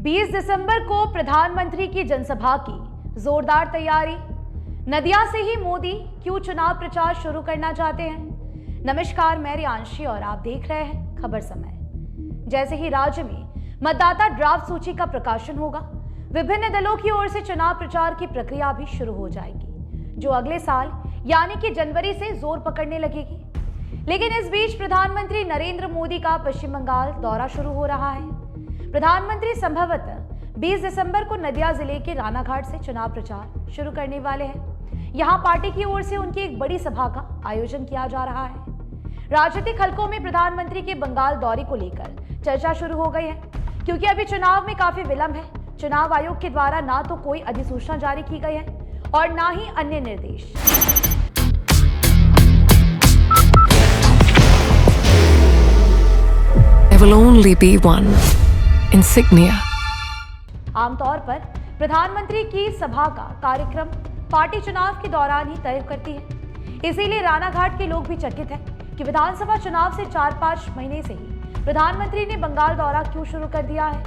20 दिसंबर को प्रधानमंत्री की जनसभा की जोरदार तैयारी। नदिया से ही मोदी क्यों चुनाव प्रचार शुरू करना चाहते हैं। नमस्कार, मैं रियांशी और आप देख रहे हैं खबर समय। जैसे ही राज्य में मतदाता ड्राफ्ट सूची का प्रकाशन होगा, विभिन्न दलों की ओर से चुनाव प्रचार की प्रक्रिया भी शुरू हो जाएगी, जो अगले साल यानी कि जनवरी से जोर पकड़ने लगेगी। लेकिन इस बीच प्रधानमंत्री नरेंद्र मोदी का पश्चिम बंगाल दौरा शुरू हो रहा है। प्रधानमंत्री संभवतः 20 दिसंबर को नदिया जिले के रानाघाट से चुनाव प्रचार शुरू करने वाले हैं। यहां पार्टी की ओर से उनकी एक बड़ी सभा का आयोजन किया जा रहा है। राजनीतिक हलकों में प्रधानमंत्री के बंगाल दौरे को लेकर चर्चा शुरू हो गई है, क्योंकि अभी चुनाव में काफी विलंब है। चुनाव आयोग के द्वारा ना तो कोई अधिसूचना जारी की गई है और ना ही अन्य निर्देश। There will only be one insignia. आमतौर पर प्रधानमंत्री की सभा का कार्यक्रम पार्टी चुनाव के दौरान ही तय करती है। इसीलिए रानाघाट के लोग भी चकित हैं कि विधानसभा चुनाव से 4-5 महीने से ही प्रधानमंत्री ने बंगाल दौरा क्यों शुरू कर दिया है।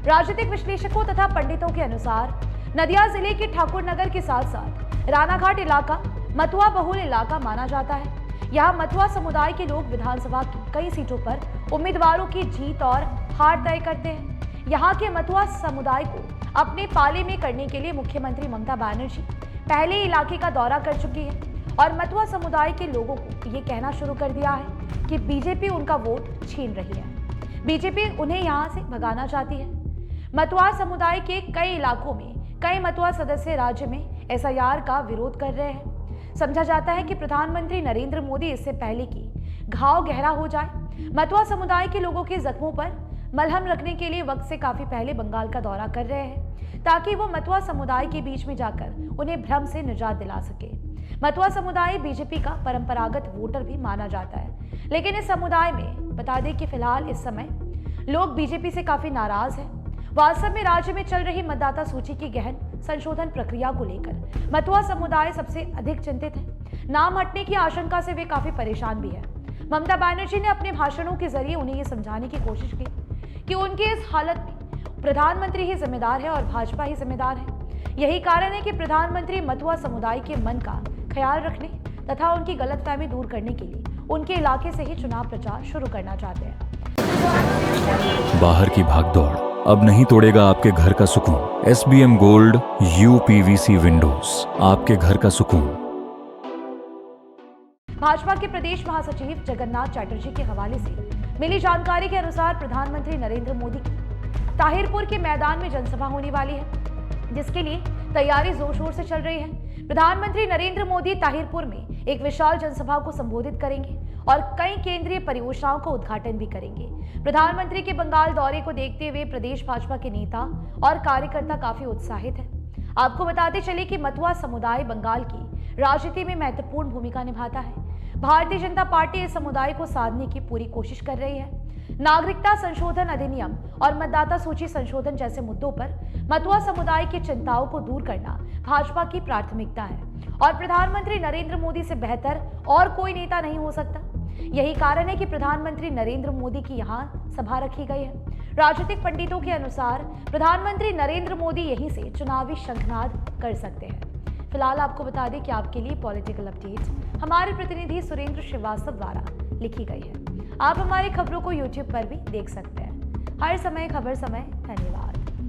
राजनीतिक विश्लेषकों तथा पंडितों के अनुसार नदिया जिले के ठाकुरनगर के साथ साथ रानाघाट इलाका मतुआ बहुल इलाका माना जाता है। यहाँ मतुआ समुदाय के लोग विधानसभा की कई सीटों पर उम्मीदवारों की जीत और हार तय करते हैं। यहाँ के मतुआ समुदाय को अपने पाले में करने के लिए मुख्यमंत्री ममता बनर्जी पहले इलाके का दौरा कर चुकी है और मतुआ समुदाय के लोगों को ये कहना शुरू कर दिया है कि बीजेपी उनका वोट छीन रही है। बीजेपी उन्हें यहाँ से भगाना चाहती है। मतुआ समुदाय के कई इलाकों में कई मतुआ सदस्य राज्य में एसआईआर का विरोध कर रहे हैं। समझा जाता है कि प्रधानमंत्री नरेंद्र मोदी इससे पहले कि घाव गहरा हो जाए, मतुआ समुदाय के लोगों के जख्मों पर मलहम रखने के लिए वक्त से काफी पहले बंगाल का दौरा कर रहे हैं, ताकि वो मतुआ समुदाय के बीच में जाकर उन्हें भ्रम से निजात दिला सके। मतुआ समुदाय बीजेपी का परंपरागत वोटर भी माना जाता है, लेकिन इस समुदाय में बता दें कि फिलहाल इस समय लोग बीजेपी से काफी नाराज हैं। वास्तव में राज्य में चल रही मतदाता सूची की गहन संशोधन प्रक्रिया को लेकर मतुआ समुदाय सबसे अधिक चिंतित है। नाम हटने की आशंका से वे काफी परेशान भी है। ममता बनर्जी ने अपने भाषणों के जरिए उन्हें ये समझाने की कोशिश की कि उनकी इस हालत में प्रधानमंत्री ही जिम्मेदार है और भाजपा ही जिम्मेदार है। यही कारण है कि प्रधानमंत्री मतुआ समुदाय के मन का ख्याल रखने तथा उनकी गलतफहमी दूर करने के लिए उनके इलाके से ही चुनाव प्रचार शुरू करना चाहते हैं। बाहर की भागदौड़ अब नहीं तोड़ेगा आपके घर का सुकून। SBM गोल्ड UPVC विंडोज, आपके घर का सुकून। भाजपा के प्रदेश महासचिव जगन्नाथ चैटर्जी के हवाले से मिली जानकारी के अनुसार प्रधानमंत्री नरेंद्र मोदी की ताहिरपुर के मैदान में जनसभा होने वाली है, जिसके लिए तैयारी जोर शोर से चल रही है। प्रधानमंत्री नरेंद्र मोदी ताहिरपुर में एक विशाल जनसभा को संबोधित करेंगे और कई केंद्रीय परियोजनाओं का उद्घाटन भी करेंगे। प्रधानमंत्री के बंगाल दौरे को देखते हुए प्रदेश भाजपा के नेता और कार्यकर्ता काफी उत्साहित हैं। आपको बताते चले कि मतुआ समुदाय बंगाल की राजनीति में महत्वपूर्ण भूमिका निभाता है। भारतीय जनता पार्टी इस समुदाय को साधने की पूरी कोशिश कर रही है। नागरिकता संशोधन अधिनियम और मतदाता सूची संशोधन जैसे मुद्दों पर मतुआ समुदाय की चिंताओं को दूर करना भाजपा की प्राथमिकता है और प्रधानमंत्री नरेंद्र मोदी से बेहतर और कोई नेता नहीं हो सकता। यही कारण है कि प्रधानमंत्री नरेंद्र मोदी की यहाँ सभा रखी गई है। राजनीतिक पंडितों के अनुसार प्रधानमंत्री नरेंद्र मोदी यहीं से चुनावी शंखनाद कर सकते हैं। फिलहाल आपको बता दें कि आपके लिए पॉलिटिकल अपडेट हमारे प्रतिनिधि सुरेंद्र श्रीवास्तव द्वारा लिखी गई है। आप हमारी खबरों को YouTube पर भी देख सकते हैं। हर समय खबर समय। धन्यवाद।